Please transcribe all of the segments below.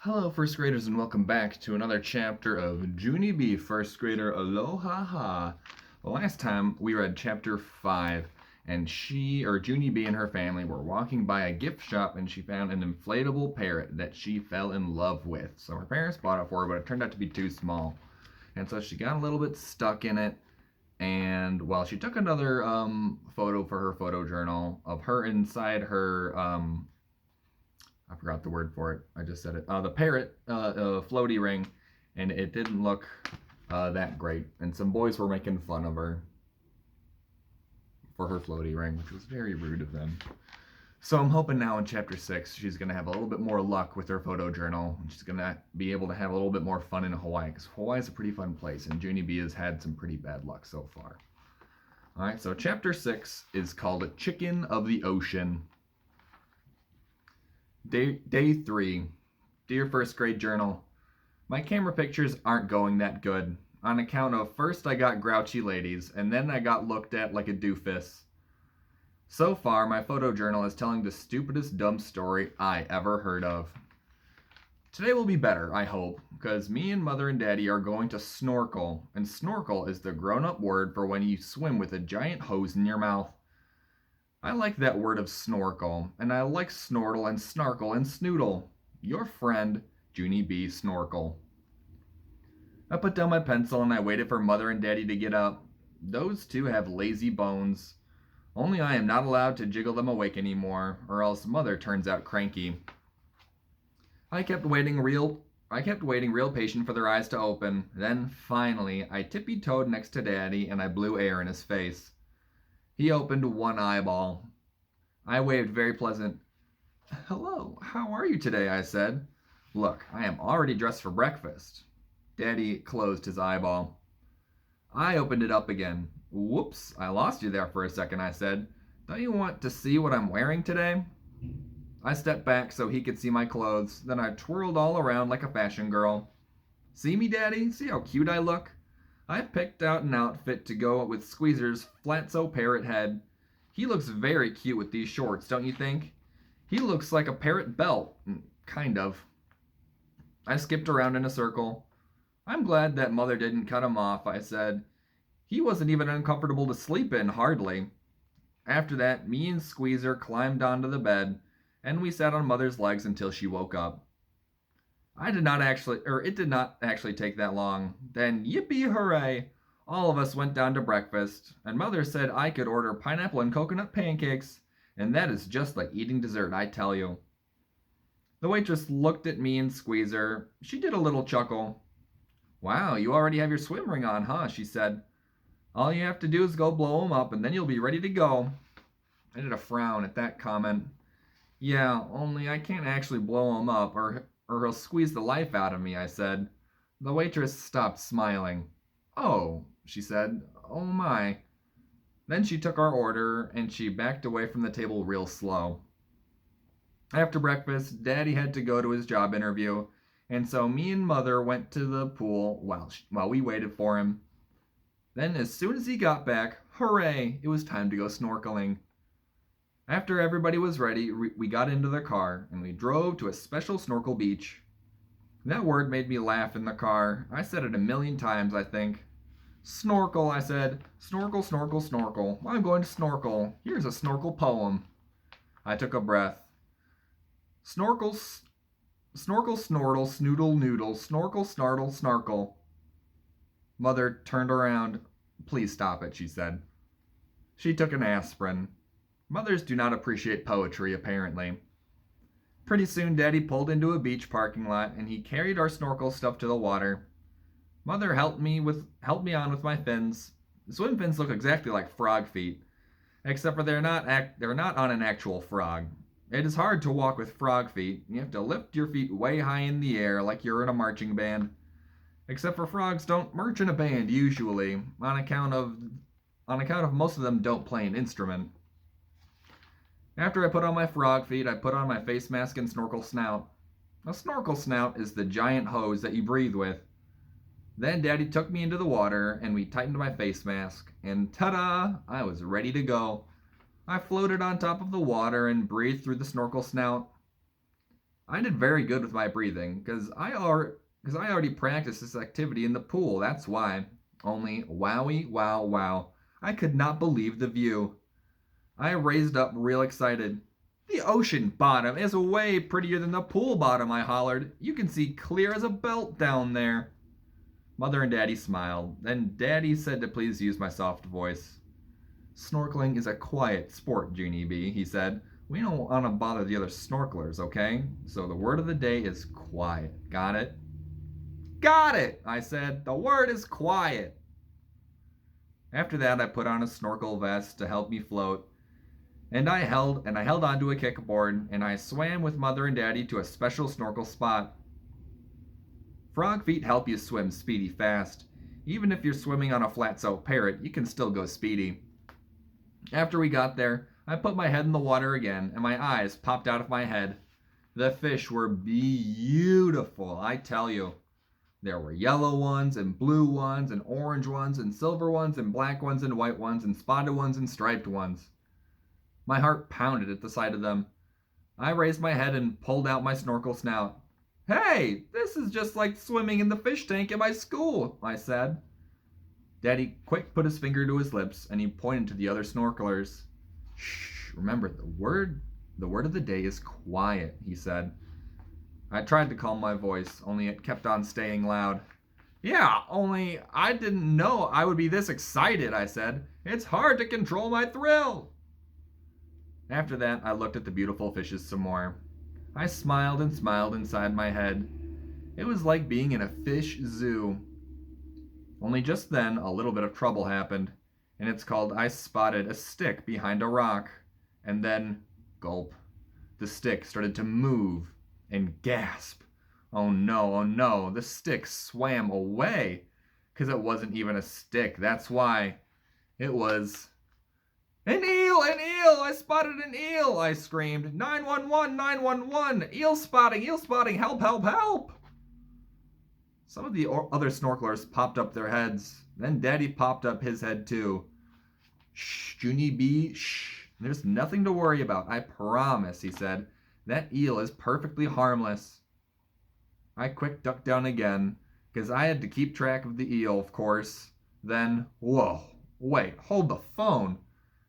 Hello, first graders, and welcome back to another chapter of Junie B, first grader Aloha-ha-ha. Last time we read chapter 5, and Junie B and her family were walking by a gift shop and she found an inflatable parrot that she fell in love with. So her parents bought it for her, but it turned out to be too small. And so she got a little bit stuck in it. And well, she took another photo for her photo journal of her inside her I forgot the word for it. I just said it. The parrot floaty ring, and it didn't look that great. And some boys were making fun of her for her floaty ring, which was very rude of them. So I'm hoping now in chapter 6 she's going to have a little bit more luck with her photo journal. And she's going to be able to have a little bit more fun in Hawaii, because Hawaii is a pretty fun place, and Junie B has had some pretty bad luck so far. Alright, so chapter 6 is called Chicken of the Ocean. Day 3. Dear first grade journal, my camera pictures aren't going that good. On account of first I got grouchy ladies, and then I got looked at like a doofus. So far, my photo journal is telling the stupidest dumb story I ever heard of. Today will be better, I hope, because me and Mother and Daddy are going to snorkel, and snorkel is the grown-up word for when you swim with a giant hose in your mouth. I like that word of snorkel, and I like snortle and snarkle and snoodle. Your friend, Junie B. Snorkel. I put down my pencil and I waited for Mother and Daddy to get up. Those two have lazy bones. Only I am not allowed to jiggle them awake anymore, or else Mother turns out cranky. I kept waiting real patient for their eyes to open. Then, finally, I tippy-toed next to Daddy and I blew air in his face. He opened one eyeball. I waved very pleasant. Hello, how are you today? I said. Look, I am already dressed for breakfast. Daddy closed his eyeball. I opened it up again. Whoops, I lost you there for a second, I said. Don't you want to see what I'm wearing today? I stepped back so he could see my clothes. Then I twirled all around like a fashion girl. See me, Daddy? See how cute I look? I picked out an outfit to go with Squeezer's flatso parrot head. He looks very cute with these shorts, don't you think? He looks like a parrot belt. Kind of. I skipped around in a circle. I'm glad that Mother didn't cut him off, I said. He wasn't even uncomfortable to sleep in, hardly. After that, me and Squeezer climbed onto the bed, and we sat on Mother's legs until she woke up. It did not actually take that long. Then, yippee hooray! All of us went down to breakfast, and Mother said I could order pineapple and coconut pancakes, and that is just like eating dessert, I tell you. The waitress looked at me and Squeezer. She did a little chuckle. Wow, you already have your swim ring on, huh? She said. All you have to do is go blow 'em up, and then you'll be ready to go. I did a frown at that comment. Yeah, only I can't actually blow 'em up, or he'll squeeze the life out of me, I said. The waitress stopped smiling. Oh, she said. Oh my. Then she took our order and she backed away from the table real slow. After breakfast, Daddy had to go to his job interview, and so me and Mother went to the pool while we waited for him. Then, as soon as he got back, hooray, it was time to go snorkeling. After everybody was ready, we got into the car, and we drove to a special snorkel beach. That word made me laugh in the car. I said it 1,000,000 times, I think. Snorkel, I said. Snorkel, snorkel, snorkel. I'm going to snorkel. Here's a snorkel poem. I took a breath. Snorkel, snorkel, snortle, snoodle, noodle, snorkel, snartle, snarkle. Mother turned around. Please stop it, she said. She took an aspirin. Mothers do not appreciate poetry, apparently. Pretty soon, Daddy pulled into a beach parking lot, and he carried our snorkel stuff to the water. Mother helped me on with my fins. The swim fins look exactly like frog feet, except for they're not on an actual frog. It is hard to walk with frog feet. You have to lift your feet way high in the air like you're in a marching band. Except for frogs don't march in a band usually, on account of most of them don't play an instrument. After I put on my frog feet, I put on my face mask and snorkel snout. A snorkel snout is the giant hose that you breathe with. Then Daddy took me into the water, and we tightened my face mask, and ta-da! I was ready to go. I floated on top of the water and breathed through the snorkel snout. I did very good with my breathing, because I already practiced this activity in the pool, that's why. Only, wowie, wow, wow. I could not believe the view. I raised up real excited. The ocean bottom is way prettier than the pool bottom, I hollered. You can see clear as a belt down there. Mother and Daddy smiled. Then Daddy said to please use my soft voice. Snorkeling is a quiet sport, Junie B, he said. We don't want to bother the other snorkelers, okay? So the word of the day is quiet. Got it? Got it, I said. The word is quiet. After that, I put on a snorkel vest to help me float, and I held onto a kickboard, and I swam with Mother and Daddy to a special snorkel spot. Frog feet help you swim speedy fast. Even if you're swimming on a flat soap parrot, you can still go speedy. After we got there, I put my head in the water again, and my eyes popped out of my head. The fish were beautiful, I tell you. There were yellow ones, and blue ones, and orange ones, and silver ones, and black ones, and white ones, and spotted ones, and striped ones. My heart pounded at the sight of them. I raised my head and pulled out my snorkel snout. Hey, this is just like swimming in the fish tank at my school, I said. Daddy quick put his finger to his lips, and he pointed to the other snorkelers. Shh, remember, the word of the day is quiet, he said. I tried to calm my voice, only it kept on staying loud. Yeah, only I didn't know I would be this excited, I said. It's hard to control my thrill. After that, I looked at the beautiful fishes some more. I smiled and smiled inside my head. It was like being in a fish zoo. Only just then, a little bit of trouble happened, and it's called I spotted a stick behind a rock, and then, gulp, the stick started to move, and gasp. Oh no, the stick swam away, 'cause it wasn't even a stick, that's why. It was... An eel! I spotted an eel! I screamed. 911! 911! Eel spotting! Help, help, help! Some of the other snorkelers popped up their heads. Then Daddy popped up his head too. Shh, Junie B, shh. There's nothing to worry about, I promise, he said. That eel is perfectly harmless. I quick ducked down again, because I had to keep track of the eel, of course. Then, whoa, wait, hold the phone.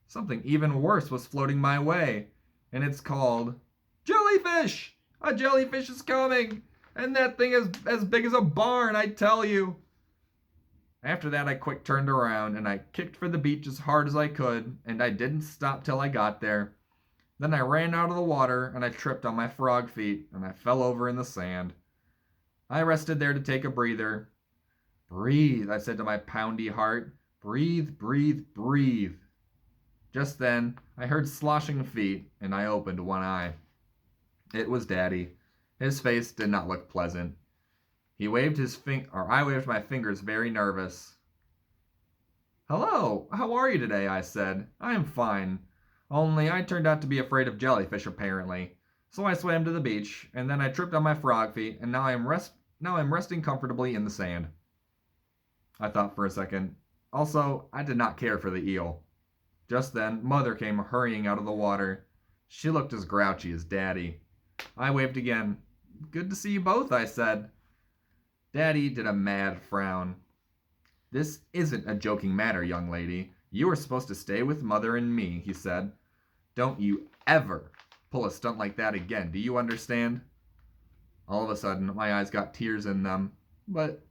Something even worse was floating my way, and it's called jellyfish! A jellyfish is coming! And that thing is as big as a barn, I tell you. After that, I quick turned around, and I kicked for the beach as hard as I could, and I didn't stop till I got there. Then I ran out of the water, and I tripped on my frog feet, and I fell over in the sand. I rested there to take a breather. Breathe, I said to my poundy heart. Breathe, breathe, breathe. Just then, I heard sloshing feet, and I opened one eye. It was Daddy. His face did not look pleasant. I waved my fingers very nervous. Hello, how are you today? I said. I am fine. Only I turned out to be afraid of jellyfish, apparently. So I swam to the beach, and then I tripped on my frog feet, and now I'm resting comfortably in the sand. I thought for a second. Also, I did not care for the eel. Just then, Mother came hurrying out of the water. She looked as grouchy as Daddy. I waved again. Good to see you both, I said. Daddy did a mad frown. This isn't a joking matter, young lady. You are supposed to stay with Mother and me, he said. Don't you ever pull a stunt like that again, do you understand? All of a sudden, my eyes got tears in them. But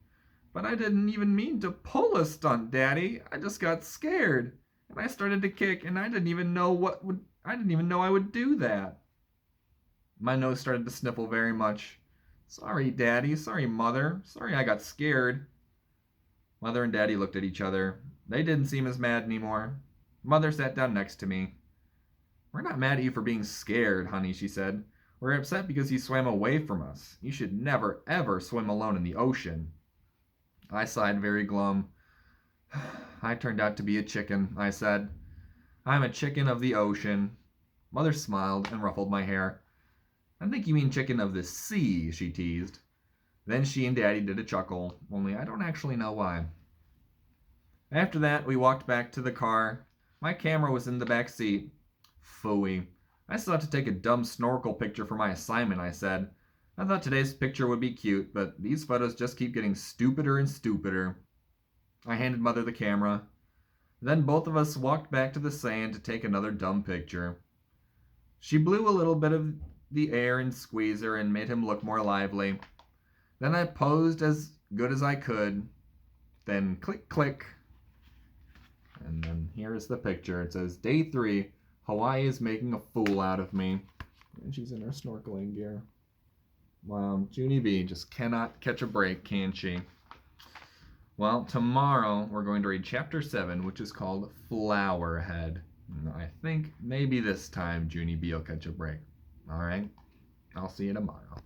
I didn't even mean to pull a stunt, Daddy. I just got scared. And I started to kick, and I didn't even know I would do that. My nose started to sniffle very much. Sorry, Daddy. Sorry, Mother. Sorry I got scared. Mother and Daddy looked at each other. They didn't seem as mad anymore. Mother sat down next to me. We're not mad at you for being scared, honey, she said. We're upset because you swam away from us. You should never, ever swim alone in the ocean. I sighed very glum. I turned out to be a chicken, I said. I'm a chicken of the ocean. Mother smiled and ruffled my hair. I think you mean chicken of the sea, she teased. Then she and Daddy did a chuckle, only I don't actually know why. After that, we walked back to the car. My camera was in the back seat. Phooey. I still have to take a dumb snorkel picture for my assignment, I said. I thought today's picture would be cute, but these photos just keep getting stupider and stupider. I handed Mother the camera. Then both of us walked back to the sand to take another dumb picture. She blew a little bit of the air and squeezer and made him look more lively. Then I posed as good as I could. Then click, click. And then here's the picture. It says, Day 3, Hawaii is making a fool out of me. And she's in her snorkeling gear. Wow, Junie B just cannot catch a break, can she? Well, tomorrow we're going to read Chapter 7, which is called Flowerhead. I think maybe this time Junie B will catch a break. All right, I'll see you tomorrow.